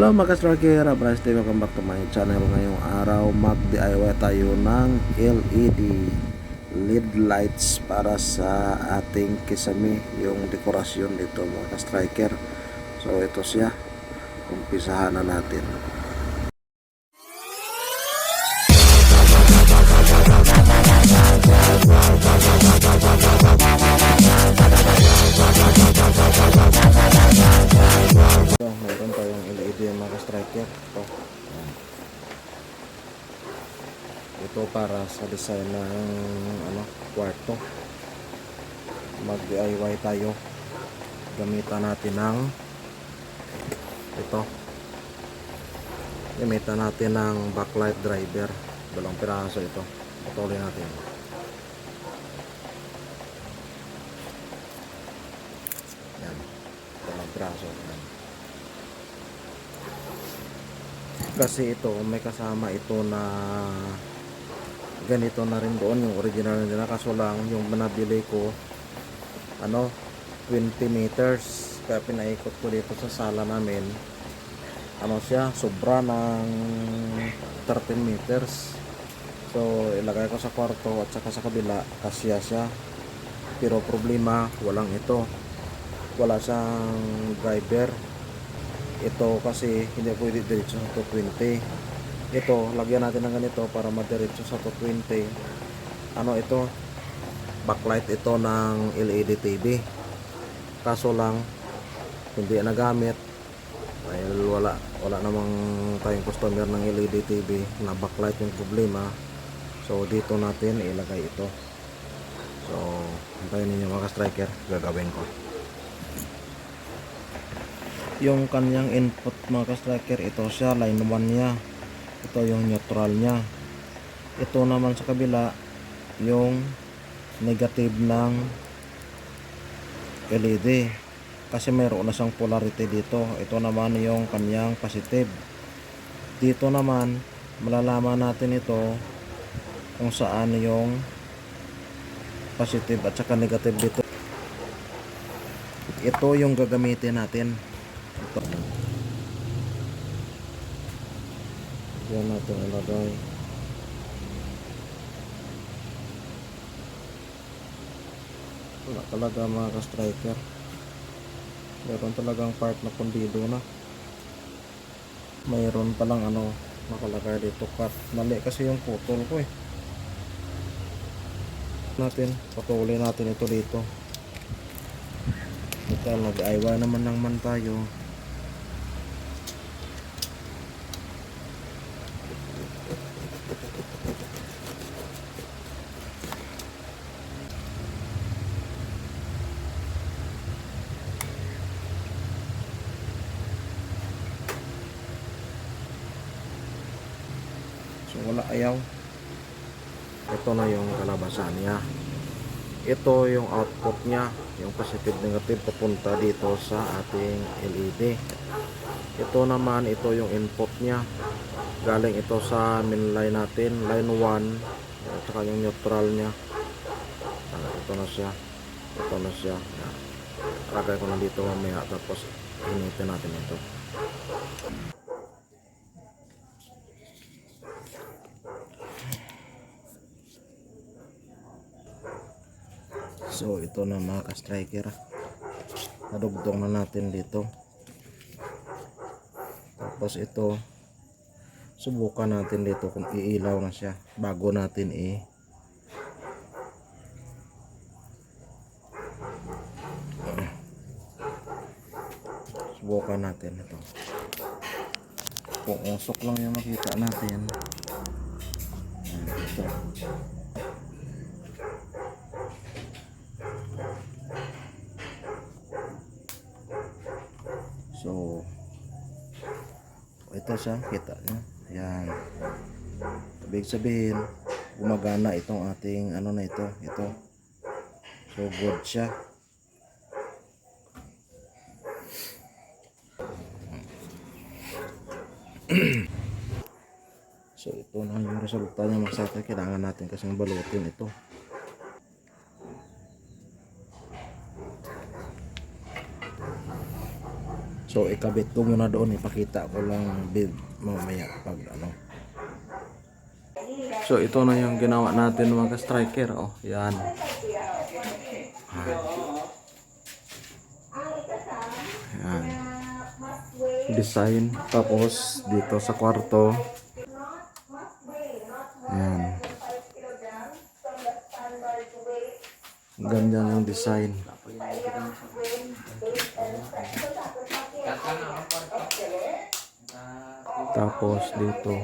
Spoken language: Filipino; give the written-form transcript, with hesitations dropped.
Hello mga ka-striker, Bryce TV, welcome back to my channel. Ngayong araw mag-DIY tayo ng LED LED lights para sa ating kisame, yung dekorasyon dito mga ka-striker. So ito siya, umpisahan na natin. Mayroon tayong LED mga striker. Ito para sa design ng kwarto. Mag-DIY tayo. Gamitan natin ng ito. Gamitan natin ng backlight driver. 2 piraso ito. Patuloy natin. Yan. 2 piraso. Yan. Kasi ito may kasama ito na ganito na rin doon, yung original nila, kaso lang yung nabili ko 20 meters, kaya pinaikot ko dito sa sala namin, siya sobra ng 13 meters. So ilagay ko sa kwarto at saka sa kabila, kasya siya, pero problema wala siyang driver. Ito kasi hindi pwede diretso sa 220. Ito, lagyan natin ng ganito para madiretso sa 220. Ito, backlight ito ng LED TV. Kaso lang hindi nagamit dahil wala namang tayong customer ng LED TV na backlight yung problema. So dito natin ilagay ito. So hintayin ninyo mga striker, gagawin ko. Yung kanyang input mga ka-striker, ito siya, line 1 niya. Ito yung neutral niya. Ito naman sa kabila yung negative ng LED, kasi mayroon na siyang polarity dito. Ito naman yung kanyang positive. Dito naman malalaman natin ito kung saan yung positive at saka negative dito. Ito yung gagamitin natin. Ito. Yan natin ilagay. Wala talaga mga ka-striker. Meron talagang part na pundido na. Mayroon palang nakalagay dito cut. Mali kasi yung putol ko patuloy natin ito dito. Ito, nag-aiwa naman tayo. So wala ayaw. Ito na yung kalabasan niya. Ito yung output niya, yung positive negative papunta dito sa ating LED. Ito naman, ito yung input niya. Galing ito sa main line natin, line 1, at saka yung neutral niya. Ito na siya. Lagay ko na dito mamaya, tapos hinitin natin ito. So ito na mga ka-striker, nadugtong na natin dito. Tapos ito, subukan natin dito kung iilaw na siya bago natin subukan natin ito. Kung usok lang yung makita natin. Ito. So ito siya, kita nyo. Yan. Ibig sabihin gumagana itong ating na ito. So good siya. So ito na yung resulta niya mga striker. Kailangan natin kasing balutin ito. So ikabit ko muna doon, ipakita ko lang mamaya pag ano. So ito na yung ginawa natin mga striker. Oh, yan. Yan. Design. Tapos dito sa kwarto. Yan. Ganyan yung design. Tapos dito.